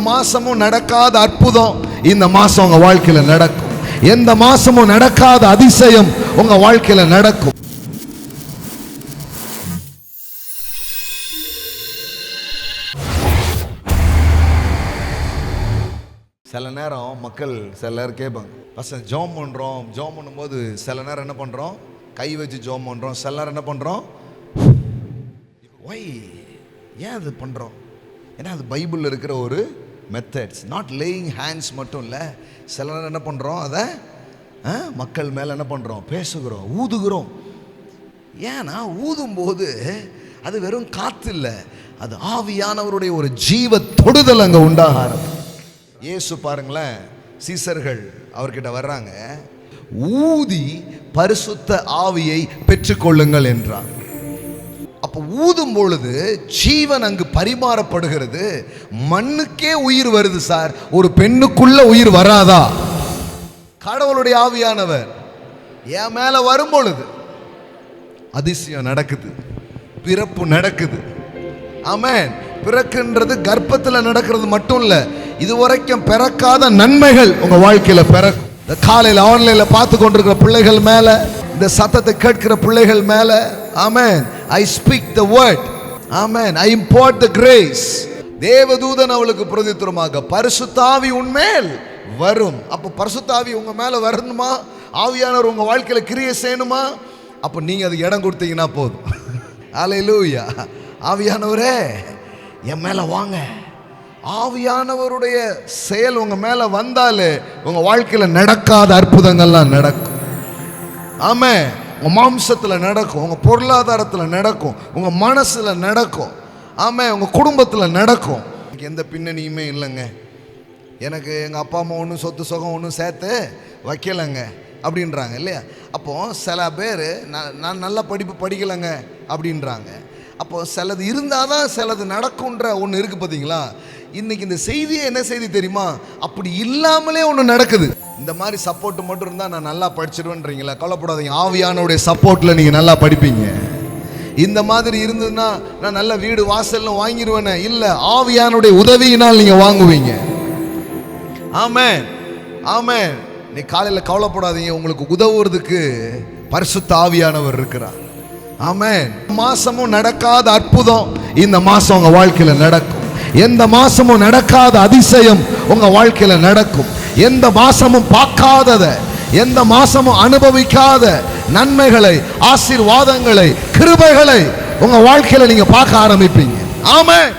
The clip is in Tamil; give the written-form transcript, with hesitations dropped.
மாசமும் நடக்காத அற்புதம் இந்த மாசம் உங்க வாழ்க்கையில நடக்கும். எந்த மாசமும் நடக்காத அதிசயம் உங்க வாழ்க்கையில நடக்கும். சில நேரம் மக்கள் சில நேரம் கேட்பாங்க, பசங்க ஜோம் பண்ணுறோம், ஜோம் பண்ணும்போது சில நேரம் என்ன பண்ணுறோம், கை வச்சு ஜோம் பண்ணுறோம், சில நேரம் என்ன பண்ணுறோம், ஒய் ஏன் அது பண்ணுறோம்? ஏன்னா அது பைபிளில் இருக்கிற ஒரு மெத்தட்ஸ். நாட் லேயிங் ஹேண்ட்ஸ் மட்டும் இல்லை, சில நேரம் என்ன பண்ணுறோம், அதை மக்கள் மேலே என்ன பண்ணுறோம், பேசுகிறோம், ஊதுகிறோம். ஏன்னா ஊதும்போது அது வெறும் காற்று இல்லை, அது ஆவியானவருடைய ஒரு ஜீவ தொடுதல் அங்கே உண்டாக ஆரம்பிக்கும். இயேசு பாருங்களேன், சீசர்கள் அவர்கிட்ட வர்றாங்க, ஊதி பரிசுத்த ஆவியை பெற்றுக்கொள்ளுங்கள் என்றார். அப்போ ஊதும் பொழுது ஜீவன் அங்கு பரிமாறப்படுகிறது. மண்ணுக்கே உயிர் வருது சார், ஒரு பெண்ணுக்குள்ள உயிர் வராதா? கடவுளுடைய ஆவியானவர் என் மேல வரும் பொழுது அதிசயம் நடக்குது, பிறப்பு நடக்குது. ஆமென். பிறக்குன்றது கர்ப்பத்தில் நடக்கிறது மட்டும் இல்ல, இதுவரைக்கும் பிறக்காத நன்மைகள் உங்க வாழ்க்கையில பிறக்கும். இந்த காலையில் ஆன்லைன்ல பார்த்து கொண்டிருக்கிற பிள்ளைகள் மேல, இந்த சத்தத்தை கேட்கிற பிள்ளைகள் மேல, amen, I speak the word, amen, I import the grace. தேவதூதன் அவளுக்கு பிரதித்திரமாக பரிசுத்த ஆவி உன்மேல் வரும். அப்ப பரிசுத்த ஆவி உங்க மேல வரணுமா, ஆவியானவர் உங்க வாழ்க்கையில கிரியை செய்யணுமா, அப்ப நீங்க அதுக்கு இடம் கொடுத்தீங்கன்னா போதும். அல்லேலூயா. ஆவியானவரே என் மேல வாங்க. ஆவியானவருடைய செயல் உங்க மேல வந்தாலே உங்க வாழ்க்கையில நடக்காத அற்புதங்கள்லாம் நடக்கும். ஆமே, உங்க மாம்சத்துல நடக்கும், உங்க பொருளாதாரத்துல நடக்கும், உங்க மனசுல நடக்கும். ஆமே, உங்க குடும்பத்துல நடக்கும். எந்த பின்னணியுமே இல்லைங்க, எனக்கு எங்க அப்பா அம்மா ஒன்றும் சொத்து சுகம் ஒன்றும் சேர்த்து வைக்கலைங்க அப்படின்றாங்க இல்லையா? அப்போ சில பேர் நான் நல்ல படிப்பு படிக்கலைங்க அப்படின்றாங்க. அப்போ சிலது இருந்தால் தான் சிலது நடக்கும்ன்ற ஒன்று இருக்குது பார்த்தீங்களா? இன்னைக்கு இந்த செய்தியே என்ன செய்தி தெரியுமா? அப்படி இல்லாமலே ஒன்று நடக்குது. இந்த மாதிரி சப்போர்ட் மட்டும் இருந்தால் நான் நல்லா படிச்சிடுவேன்றீங்களா? கவலைப்படாதீங்க, ஆவியானோடைய சப்போர்ட்டில் நீங்கள் நல்லா படிப்பீங்க. இந்த மாதிரி இருந்ததுன்னா நான் நல்ல வீடு வாசல்னு வாங்கிடுவேனே, இல்லை, ஆவியானுடைய உதவியினால் நீங்கள் வாங்குவீங்க. ஆமென், ஆமென். நீ காலையில் கவலைப்படாதீங்க, உங்களுக்கு உதவுறதுக்கு பரிசுத்த ஆவியானவர் இருக்கிறார். ஆமென். மாசமும் நடக்காத அற்புதம் இந்த மாசம் உங்க வாழ்க்கையில நடக்கும். எந்த மாசமும் நடக்காத அதிசயம் உங்க வாழ்க்கையில நடக்கும். எந்த மாசமும் பார்க்காதத, எந்த மாசமும் அனுபவிக்காத நன்மைகளை, ஆசீர்வாதங்களை, கிருபைகளை உங்க வாழ்க்கையில நீங்க பார்க்க ஆரம்பிப்பீங்க. ஆமென்.